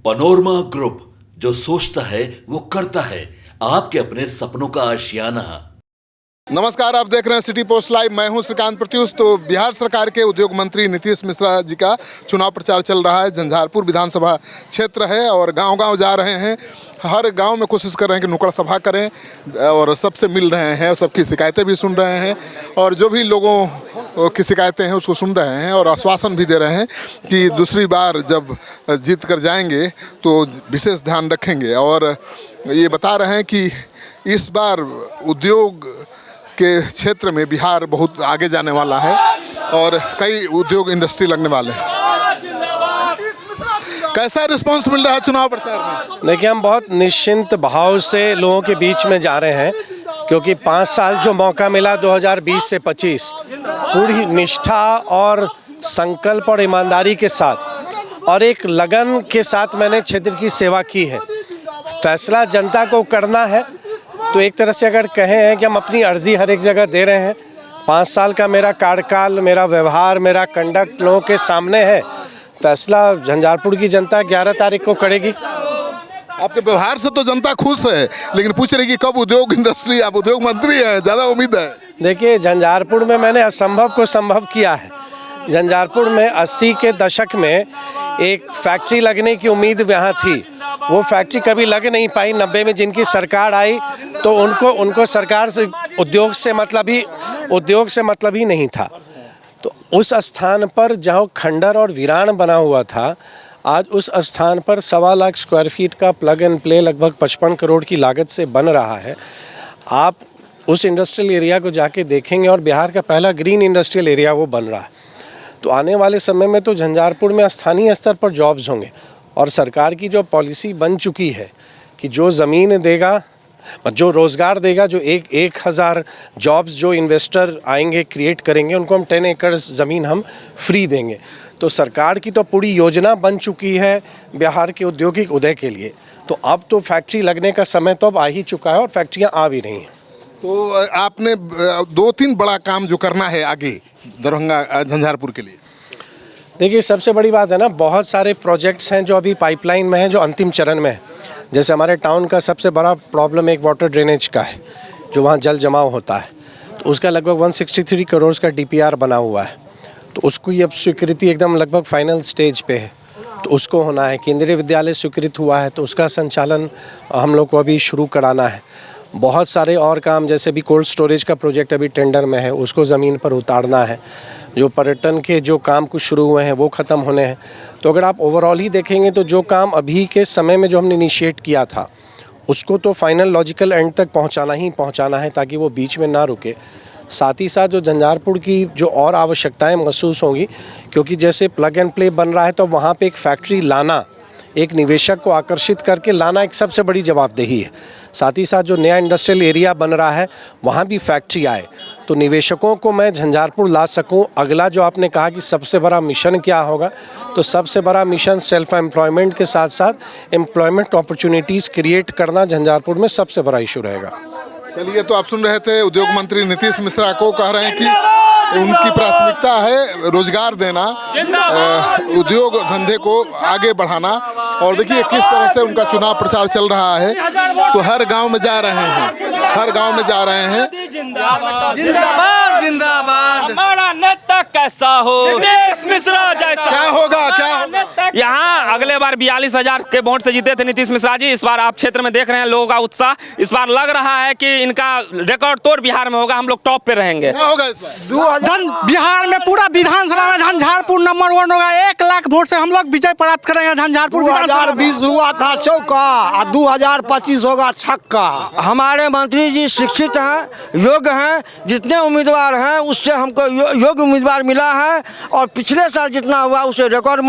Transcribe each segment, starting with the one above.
Panorama group, जो सोचता है वो करता है। आपके अपने सपनों का आशियाना। नमस्कार, आप देख रहे हैं सिटी पोस्ट लाइव। मैं हूं श्रीकांत प्रत्युष। तो बिहार सरकार के उद्योग मंत्री नीतीश मिश्रा जी का चुनाव प्रचार चल रहा है। झंझारपुर विधानसभा क्षेत्र है और गांव-गांव जा रहे हैं। हर गांव में कोशिश कर रहे हैं कि नुक्कड़ सभा करें और सबसे मिल रहे हैं, सबकी शिकायतें भी सुन रहे हैं और जो भी लोगों की शिकायतें हैं उसको सुन रहे हैं और आश्वासन भी दे रहे हैं कि दूसरी बार जब जीत कर जाएंगे तो विशेष ध्यान रखेंगे। और ये बता रहे हैं कि इस बार उद्योग के क्षेत्र में बिहार बहुत आगे जाने वाला है और कई उद्योग इंडस्ट्री लगने वाले हैं। कैसा रिस्पांस मिल रहा है चुनाव प्रचार में? देखिए, हम बहुत निश्चिंत भाव से लोगों के बीच में जा रहे हैं क्योंकि 5 साल जो मौका मिला 2020 से 25 पूरी निष्ठा और संकल्प और ईमानदारी के साथ और एक लगन के साथ मैंने क्षेत्र की सेवा की है। फैसला जनता को करना है तो एक तरह से अगर कहें हैं कि हम अपनी अर्जी हर एक जगह दे रहे हैं। 5 साल का मेरा कार्यकाल, मेरा व्यवहार, मेरा कंडक्ट लोगों के सामने है। फैसला झंझारपुर की जनता 11 तारीख को करेगी। आपके व्यवहार से तो जनता खुश है, लेकिन पूछ रही कि कब उद्योग इंडस्ट्री, आप उद्योग मंत्री हैं, ज़्यादा उम्मीद है? देखिए, झंझारपुर में मैंने असंभव को संभव किया है। झंझारपुर में 80 के दशक में एक फैक्ट्री लगने की उम्मीद यहाँ थी। वो फैक्ट्री कभी लग नहीं पाई। 90 में जिनकी सरकार आई तो उनको सरकार से उद्योग से मतलब ही नहीं था। तो उस स्थान पर जहाँ खंडर और वीरान बना हुआ था, आज उस स्थान पर 1.25 लाख स्क्वायर फीट का प्लग एंड प्ले लगभग 55 करोड़ की लागत से बन रहा है। आप उस इंडस्ट्रियल एरिया को जाके देखेंगे और बिहार का पहला ग्रीन इंडस्ट्रियल एरिया वो बन रहा है। तो आने वाले समय में तो झंझारपुर में स्थानीय स्तर पर जॉब्स होंगे और सरकार की जो पॉलिसी बन चुकी है कि जो ज़मीन देगा, जो रोज़गार देगा, जो 1000 जॉब्स जो इन्वेस्टर आएंगे क्रिएट करेंगे, उनको हम 10 एकड़ ज़मीन हम फ्री देंगे। तो सरकार की तो पूरी योजना बन चुकी है बिहार के औद्योगिक उदय के लिए। तो अब तो फैक्ट्री लगने का समय तो अब आ ही चुका है और फैक्ट्रियाँ आ भी रही हैं। तो आपने 2-3 बड़ा काम जो करना है आगे दरभंगा झंझारपुर के लिए? देखिए, सबसे बड़ी बात है ना, बहुत सारे प्रोजेक्ट्स हैं जो अभी पाइपलाइन में हैं, जो अंतिम चरण में है। जैसे हमारे टाउन का सबसे बड़ा प्रॉब्लम एक वाटर ड्रेनेज का है, जो वहाँ जल जमाव होता है। तो उसका लगभग 163 करोड़ का DPR बना हुआ है। तो उसको ये अब स्वीकृति एकदम लगभग फाइनल स्टेज पे है, तो उसको होना है। केंद्रीय विद्यालय स्वीकृत हुआ है तो उसका संचालन हम लोग को अभी शुरू कराना है। बहुत सारे और काम, जैसे भी कोल्ड स्टोरेज का प्रोजेक्ट अभी टेंडर में है, उसको ज़मीन पर उतारना है। जो पर्यटन के जो काम कुछ शुरू हुए हैं वो ख़त्म होने हैं। तो अगर आप ओवरऑल ही देखेंगे तो जो काम अभी के समय में जो हमने इनिशिएट किया था उसको तो फाइनल लॉजिकल एंड तक पहुंचाना है ताकि वो बीच में ना रुके। साथ ही साथ जो झंझारपुर की जो और आवश्यकताएं महसूस होंगी, क्योंकि जैसे प्लग एंड प्ले बन रहा है तो वहाँ पे एक फैक्ट्री लाना, एक निवेशक को आकर्षित करके लाना एक सबसे बड़ी जवाबदेही है। साथ ही साथ जो नया इंडस्ट्रियल एरिया बन रहा है वहाँ भी फैक्ट्री आए तो निवेशकों को मैं झंझारपुर ला सकूँ। अगला जो आपने कहा कि सबसे बड़ा मिशन क्या होगा, तो सबसे बड़ा मिशन सेल्फ एम्प्लॉयमेंट के साथ साथ एम्प्लॉयमेंट अपॉर्चुनिटीज़ क्रिएट करना झंझारपुर में सबसे बड़ा इशू रहेगा। चलिए, तो आप सुन रहे थे उद्योग मंत्री नीतीश मिश्रा को, कह रहे हैं कि उनकी प्राथमिकता है रोजगार देना, उद्योग धंधे को आगे बढ़ाना। और देखिए किस तरह से उनका चुनाव प्रचार चल रहा है। तो हर गांव में जा रहे हैं। जिंदाबाद जिंदाबाद। हमारा नेता कैसा हो, नीतीश मिश्रा जैसा। क्या होगा? यहाँ अगले बार 42,000 के वोट से जीते थे नीतीश मिश्रा जी। इस बार आप क्षेत्र में देख रहे हैं लोगों का उत्साह। इस बार लग रहा है कि इनका रिकॉर्ड तोड़ बिहार में होगा। हम लोग टॉप पे रहेंगे। क्या होगा इस बार? बिहार में पूरा विधानसभा में झंझारपुर नंबर 1 होगा। 1 लाख वोट से हम लोग विजय प्राप्त करेंगे। झंझारपुर 2020 हुआ था चौका और 2025 होगा छक्का। हमारे मंत्री जी शिक्षित हैं, योग्य हैं। जितने उम्मीदवार हैं उससे हमको योग्य उम्मीदवार मिला है और पिछले साल जितना हुआ उसे रिकॉर्ड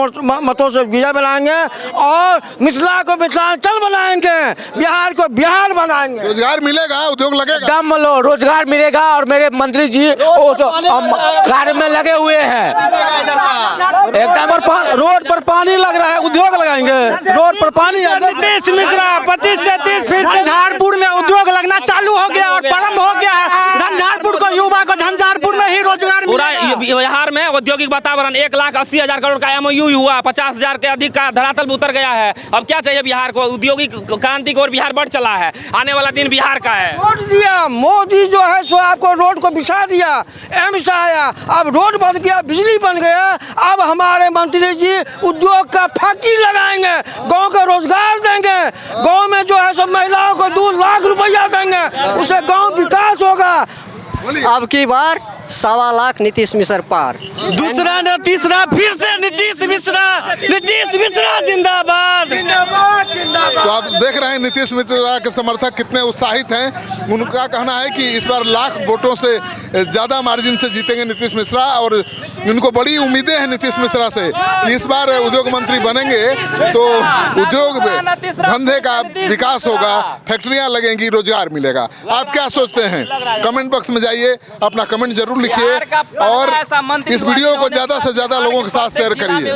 मतों से विजय बनाएंगे और मिथिला को मिथिलांचल बनाएंगे, बिहार को बिहार बनाएंगे। रोजगार मिलेगा, उद्योग लगेगा, दम लो रोजगार मिलेगा। और मेरे मंत्री जी कार्य में लगे हुए हैं। एकदम रोड पर पानी लग रहा है, उद्योग लगाएंगे। रोड पर पानी। नीतीश मिश्रा 25 से 30 फीट झंझारपुर में उद्योग लगना चालू हो गया और प्रारंभ हो गया है। झंझारपुर को, युवा को झंझारपुर में ही रोजगार पूरा बिहार में औद्योगिक वातावरण 1,80,000 करोड़ का MOU हुआ, 50,000 के अधिक का धरातल में उतर गया है। अब क्या चाहिए बिहार को? औद्योगिक क्रांति की ओर बिहार बढ़ चला है। आने वाला दिन बिहार का है। रोड दिया मोदी जो है सो आपको रोड को बिछा दिया, एम्स आया, अब रोड बन गया, बिजली बन गया। अब हमारे मंत्री जी उद्योग का फैक्ट्री लगाएंगे, गांव का रोजगार देंगे, गांव में जो है सब महिलाओं को 2 लाख रुपया देंगे, उससे गांव विकास होगा। अब की बार 1.25 लाख नीतीश मिश्रा पार। दूसरा न तीसरा फिर से नीतीश मिश्रा जिंदाबाद। तो आप देख रहे हैं नीतीश मिश्रा के समर्थक कितने उत्साहित हैं। उनका कहना है कि इस बार लाख वोटों से ज़्यादा मार्जिन से जीतेंगे नीतीश मिश्रा और उनको बड़ी उम्मीदें हैं नीतीश मिश्रा से कि इस बार उद्योग मंत्री बनेंगे तो उद्योग धंधे का विकास होगा, फैक्ट्रियां लगेंगी, रोजगार मिलेगा। आप क्या सोचते हैं? कमेंट बॉक्स में जाइए, अपना कमेंट जरूर लिखिए और इस वीडियो को ज़्यादा से ज़्यादा लोगों के साथ शेयर करिए।